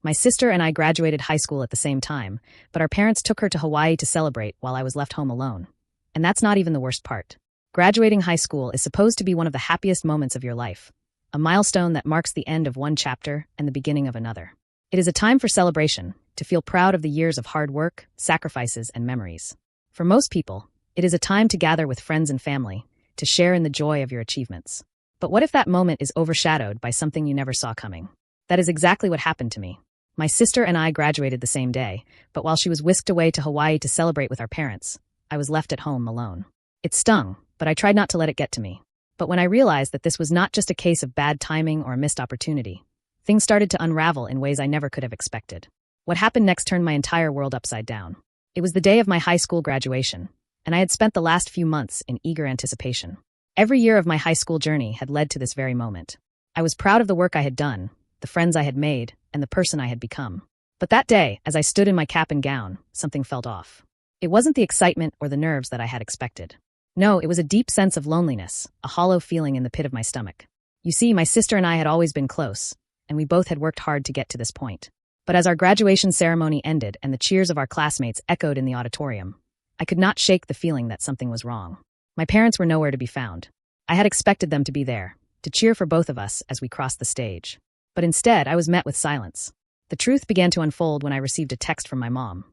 My sister and I graduated high school at the same time, but our parents took her to Hawaii to celebrate while I was left home alone. And that's not even the worst part. Graduating high school is supposed to be one of the happiest moments of your life, a milestone that marks the end of one chapter and the beginning of another. It is a time for celebration, to feel proud of the years of hard work, sacrifices, and memories. For most people, it is a time to gather with friends and family, to share in the joy of your achievements. But what if that moment is overshadowed by something you never saw coming? That is exactly what happened to me. My sister and I graduated the same day, but while she was whisked away to Hawaii to celebrate with our parents, I was left at home alone. It stung, but I tried not to let it get to me. But when I realized that this was not just a case of bad timing or a missed opportunity, things started to unravel in ways I never could have expected. What happened next turned my entire world upside down. It was the day of my high school graduation, and I had spent the last few months in eager anticipation. Every year of my high school journey had led to this very moment. I was proud of the work I had done, the friends I had made, and the person I had become. But that day, as I stood in my cap and gown, something felt off. It wasn't the excitement or the nerves that I had expected. No, it was a deep sense of loneliness, a hollow feeling in the pit of my stomach. You see, my sister and I had always been close, and we both had worked hard to get to this point. But as our graduation ceremony ended and the cheers of our classmates echoed in the auditorium, I could not shake the feeling that something was wrong. My parents were nowhere to be found. I had expected them to be there, to cheer for both of us as we crossed the stage. But instead, I was met with silence. The truth began to unfold when I received a text from my mom.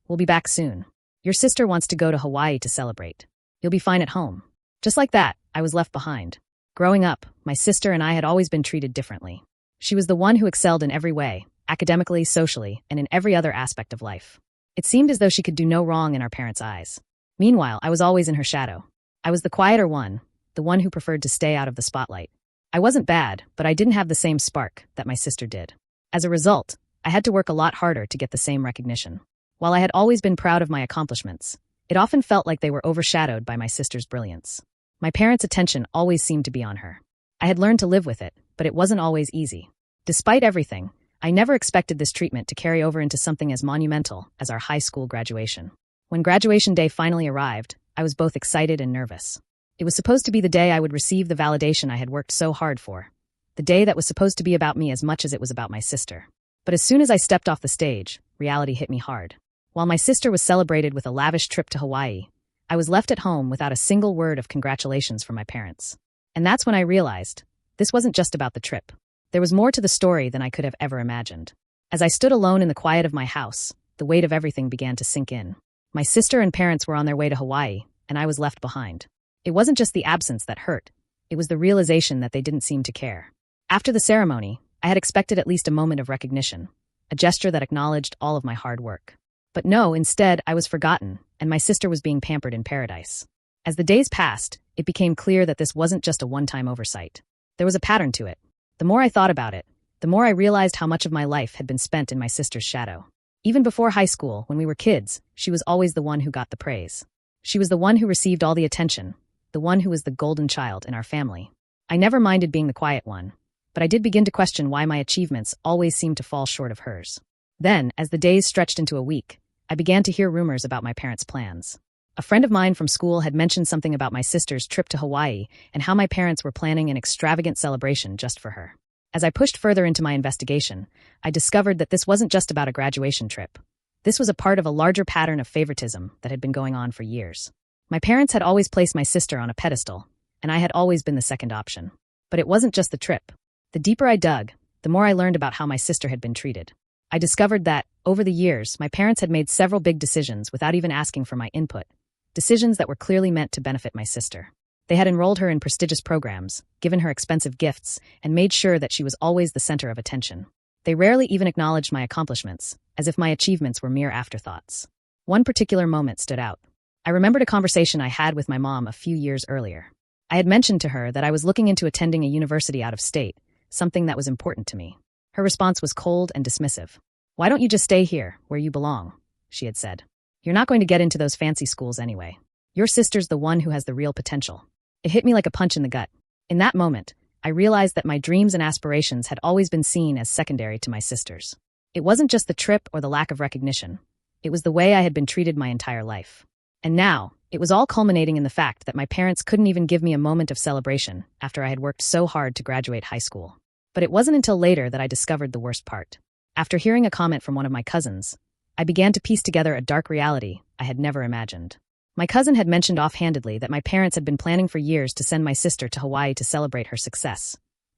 "We'll be back soon. Your sister wants to go to Hawaii to celebrate. You'll be fine at home." Just like that, I was left behind. Growing up, my sister and I had always been treated differently. She was the one who excelled in every way, academically, socially, and in every other aspect of life. It seemed as though she could do no wrong in our parents' eyes. Meanwhile, I was always in her shadow. I was the quieter one, the one who preferred to stay out of the spotlight. I wasn't bad, but I didn't have the same spark that my sister did. As a result, I had to work a lot harder to get the same recognition. While I had always been proud of my accomplishments, it often felt like they were overshadowed by my sister's brilliance. My parents' attention always seemed to be on her. I had learned to live with it, but it wasn't always easy. Despite everything, I never expected this treatment to carry over into something as monumental as our high school graduation. When graduation day finally arrived, I was both excited and nervous. It was supposed to be the day I would receive the validation I had worked so hard for. The day that was supposed to be about me as much as it was about my sister. But as soon as I stepped off the stage, reality hit me hard. While my sister was celebrated with a lavish trip to Hawaii, I was left at home without a single word of congratulations from my parents. And that's when I realized, this wasn't just about the trip. There was more to the story than I could have ever imagined. As I stood alone in the quiet of my house, the weight of everything began to sink in. My sister and parents were on their way to Hawaii, and I was left behind. It wasn't just the absence that hurt, it was the realization that they didn't seem to care. After the ceremony, I had expected at least a moment of recognition, a gesture that acknowledged all of my hard work. But no, instead, I was forgotten, and my sister was being pampered in paradise. As the days passed, it became clear that this wasn't just a one-time oversight. There was a pattern to it. The more I thought about it, the more I realized how much of my life had been spent in my sister's shadow. Even before high school, when we were kids, she was always the one who got the praise. She was the one who received all the attention, the one who was the golden child in our family. I never minded being the quiet one, but I did begin to question why my achievements always seemed to fall short of hers. Then, as the days stretched into a week, I began to hear rumors about my parents' plans. A friend of mine from school had mentioned something about my sister's trip to Hawaii and how my parents were planning an extravagant celebration just for her. As I pushed further into my investigation, I discovered that this wasn't just about a graduation trip. This was a part of a larger pattern of favoritism that had been going on for years. My parents had always placed my sister on a pedestal, and I had always been the second option. But it wasn't just the trip. The deeper I dug, the more I learned about how my sister had been treated. I discovered that, over the years, my parents had made several big decisions without even asking for my input. Decisions that were clearly meant to benefit my sister. They had enrolled her in prestigious programs, given her expensive gifts, and made sure that she was always the center of attention. They rarely even acknowledged my accomplishments, as if my achievements were mere afterthoughts. One particular moment stood out. I remembered a conversation I had with my mom a few years earlier. I had mentioned to her that I was looking into attending a university out of state, something that was important to me. Her response was cold and dismissive. "Why don't you just stay here, where you belong?" she had said. "You're not going to get into those fancy schools anyway. Your sister's the one who has the real potential." It hit me like a punch in the gut. In that moment, I realized that my dreams and aspirations had always been seen as secondary to my sister's. It wasn't just the trip or the lack of recognition. It was the way I had been treated my entire life. And now, it was all culminating in the fact that my parents couldn't even give me a moment of celebration after I had worked so hard to graduate high school. But it wasn't until later that I discovered the worst part. After hearing a comment from one of my cousins, I began to piece together a dark reality I had never imagined. My cousin had mentioned offhandedly that my parents had been planning for years to send my sister to Hawaii to celebrate her success,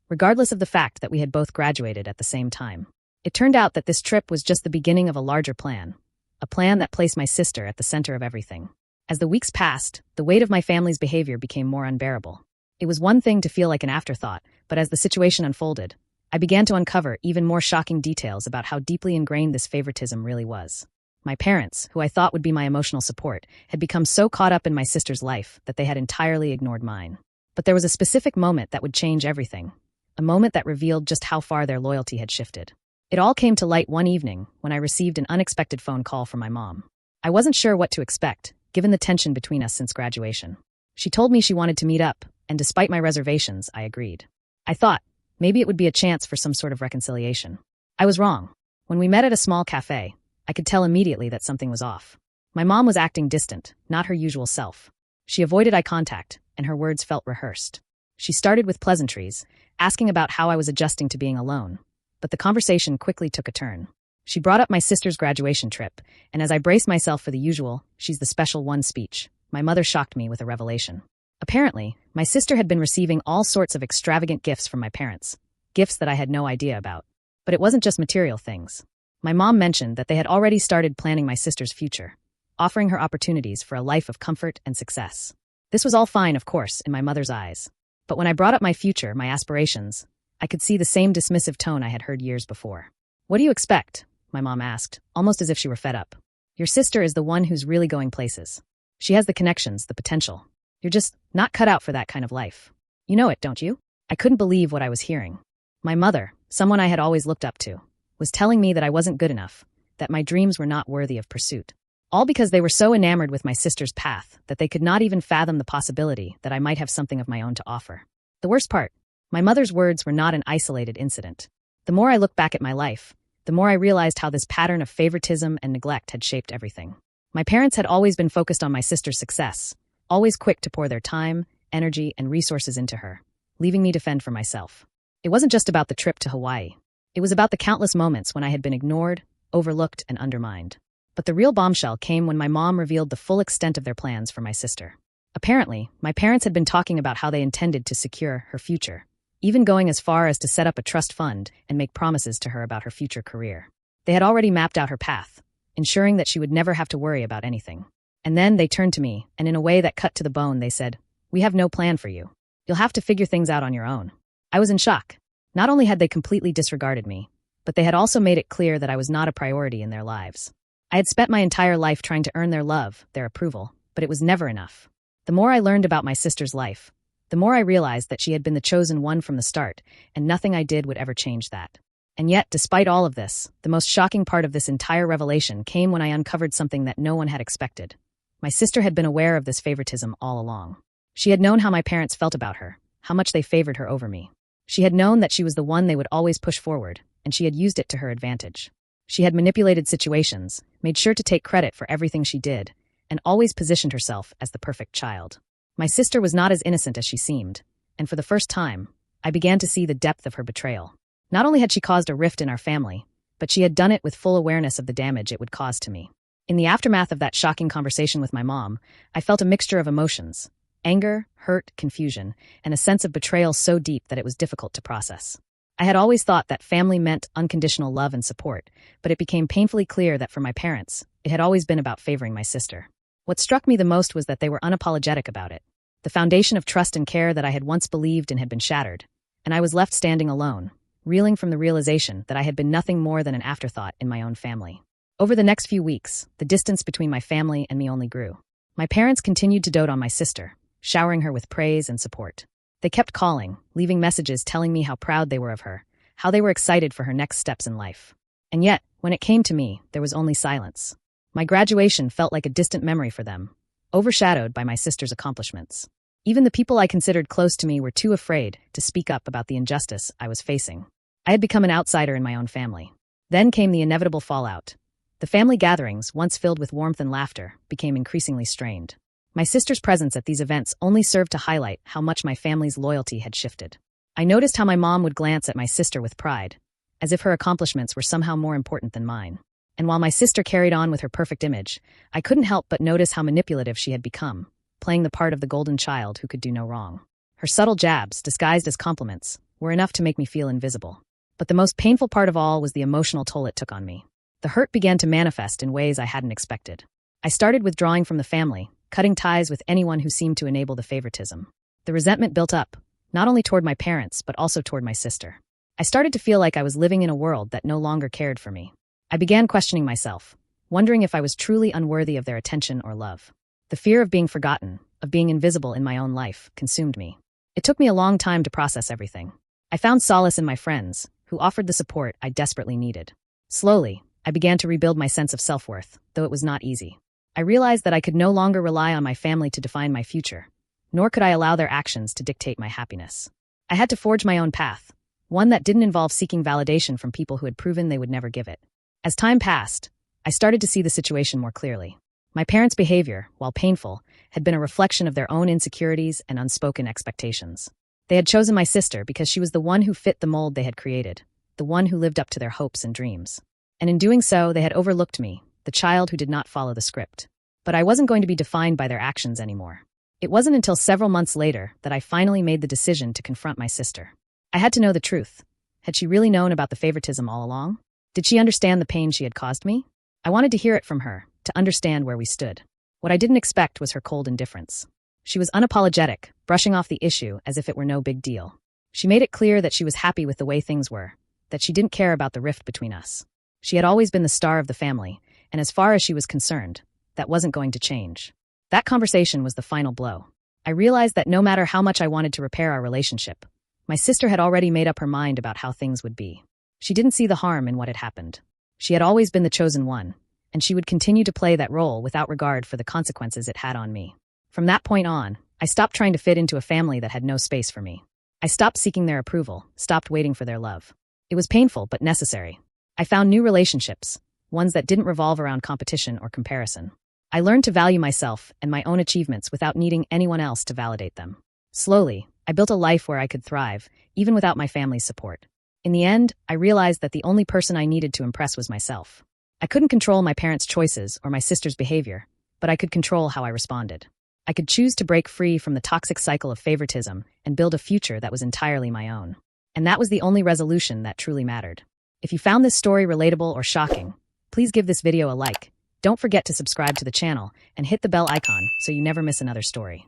regardless of the fact that we had both graduated at the same time. It turned out that this trip was just the beginning of a larger plan, a plan that placed my sister at the center of everything. As the weeks passed, the weight of my family's behavior became more unbearable. It was one thing to feel like an afterthought, but as the situation unfolded, I began to uncover even more shocking details about how deeply ingrained this favoritism really was. My parents, who I thought would be my emotional support, had become so caught up in my sister's life that they had entirely ignored mine. But there was a specific moment that would change everything, a moment that revealed just how far their loyalty had shifted. It all came to light one evening when I received an unexpected phone call from my mom. I wasn't sure what to expect, given the tension between us since graduation. She told me she wanted to meet up, and despite my reservations, I agreed. I thought, maybe it would be a chance for some sort of reconciliation. I was wrong. When we met at a small cafe, I could tell immediately that something was off. My mom was acting distant, not her usual self. She avoided eye contact, and her words felt rehearsed. She started with pleasantries, asking about how I was adjusting to being alone. But the conversation quickly took a turn. She brought up my sister's graduation trip, and as I braced myself for the usual, she's the special one speech, my mother shocked me with a revelation. Apparently, my sister had been receiving all sorts of extravagant gifts from my parents, gifts that I had no idea about. But it wasn't just material things. My mom mentioned that they had already started planning my sister's future, offering her opportunities for a life of comfort and success. This was all fine, of course, in my mother's eyes. But when I brought up my future, my aspirations, I could see the same dismissive tone I had heard years before. "What do you expect?" my mom asked, almost as if she were fed up. "Your sister is the one who's really going places. She has the connections, the potential. You're just not cut out for that kind of life. You know it, don't you?" I couldn't believe what I was hearing. My mother, someone I had always looked up to, was telling me that I wasn't good enough, that my dreams were not worthy of pursuit. All because they were so enamored with my sister's path that they could not even fathom the possibility that I might have something of my own to offer. The worst part, my mother's words were not an isolated incident. The more I look back at my life, the more I realized how this pattern of favoritism and neglect had shaped everything. My parents had always been focused on my sister's success, always quick to pour their time, energy, and resources into her, leaving me to fend for myself. It wasn't just about the trip to Hawaii. It was about the countless moments when I had been ignored, overlooked, and undermined. But the real bombshell came when my mom revealed the full extent of their plans for my sister. Apparently, my parents had been talking about how they intended to secure her future, even going as far as to set up a trust fund and make promises to her about her future career. They had already mapped out her path, ensuring that she would never have to worry about anything. And then they turned to me, and in a way that cut to the bone, they said, "We have no plan for you. You'll have to figure things out on your own." I was in shock. Not only had they completely disregarded me, but they had also made it clear that I was not a priority in their lives. I had spent my entire life trying to earn their love, their approval, but it was never enough. The more I learned about my sister's life, the more I realized that she had been the chosen one from the start, and nothing I did would ever change that. And yet, despite all of this, the most shocking part of this entire revelation came when I uncovered something that no one had expected. My sister had been aware of this favoritism all along. She had known how my parents felt about her, how much they favored her over me. She had known that she was the one they would always push forward, and she had used it to her advantage. She had manipulated situations, made sure to take credit for everything she did, and always positioned herself as the perfect child. My sister was not as innocent as she seemed, and for the first time, I began to see the depth of her betrayal. Not only had she caused a rift in our family, but she had done it with full awareness of the damage it would cause to me. In the aftermath of that shocking conversation with my mom, I felt a mixture of emotions: anger, hurt, confusion, and a sense of betrayal so deep that it was difficult to process. I had always thought that family meant unconditional love and support, but it became painfully clear that for my parents, it had always been about favoring my sister. What struck me the most was that they were unapologetic about it. The foundation of trust and care that I had once believed in had been shattered, and I was left standing alone, reeling from the realization that I had been nothing more than an afterthought in my own family. Over the next few weeks, the distance between my family and me only grew. My parents continued to dote on my sister, showering her with praise and support. They kept calling, leaving messages telling me how proud they were of her, how they were excited for her next steps in life. And yet, when it came to me, there was only silence. My graduation felt like a distant memory for them, overshadowed by my sister's accomplishments. Even the people I considered close to me were too afraid to speak up about the injustice I was facing. I had become an outsider in my own family. Then came the inevitable fallout. The family gatherings, once filled with warmth and laughter, became increasingly strained. My sister's presence at these events only served to highlight how much my family's loyalty had shifted. I noticed how my mom would glance at my sister with pride, as if her accomplishments were somehow more important than mine. And while my sister carried on with her perfect image, I couldn't help but notice how manipulative she had become, playing the part of the golden child who could do no wrong. Her subtle jabs, disguised as compliments, were enough to make me feel invisible. But the most painful part of all was the emotional toll it took on me. The hurt began to manifest in ways I hadn't expected. I started withdrawing from the family, cutting ties with anyone who seemed to enable the favoritism. The resentment built up, not only toward my parents, but also toward my sister. I started to feel like I was living in a world that no longer cared for me. I began questioning myself, wondering if I was truly unworthy of their attention or love. The fear of being forgotten, of being invisible in my own life, consumed me. It took me a long time to process everything. I found solace in my friends, who offered the support I desperately needed. Slowly, I began to rebuild my sense of self-worth, though it was not easy. I realized that I could no longer rely on my family to define my future, nor could I allow their actions to dictate my happiness. I had to forge my own path, one that didn't involve seeking validation from people who had proven they would never give it. As time passed, I started to see the situation more clearly. My parents' behavior, while painful, had been a reflection of their own insecurities and unspoken expectations. They had chosen my sister because she was the one who fit the mold they had created, the one who lived up to their hopes and dreams. And in doing so, they had overlooked me, the child who did not follow the script. But I wasn't going to be defined by their actions anymore. It wasn't until several months later that I finally made the decision to confront my sister. I had to know the truth. Had she really known about the favoritism all along? Did she understand the pain she had caused me? I wanted to hear it from her, to understand where we stood. What I didn't expect was her cold indifference. She was unapologetic, brushing off the issue as if it were no big deal. She made it clear that she was happy with the way things were, that she didn't care about the rift between us. She had always been the star of the family, and as far as she was concerned, that wasn't going to change. That conversation was the final blow. I realized that no matter how much I wanted to repair our relationship, my sister had already made up her mind about how things would be. She didn't see the harm in what had happened. She had always been the chosen one, and she would continue to play that role without regard for the consequences it had on me. From that point on, I stopped trying to fit into a family that had no space for me. I stopped seeking their approval, stopped waiting for their love. It was painful but necessary. I found new relationships, ones that didn't revolve around competition or comparison. I learned to value myself and my own achievements without needing anyone else to validate them. Slowly, I built a life where I could thrive, even without my family's support. In the end, I realized that the only person I needed to impress was myself. I couldn't control my parents' choices or my sister's behavior, but I could control how I responded. I could choose to break free from the toxic cycle of favoritism and build a future that was entirely my own. And that was the only resolution that truly mattered. If you found this story relatable or shocking, please give this video a like. Don't forget to subscribe to the channel and hit the bell icon so you never miss another story.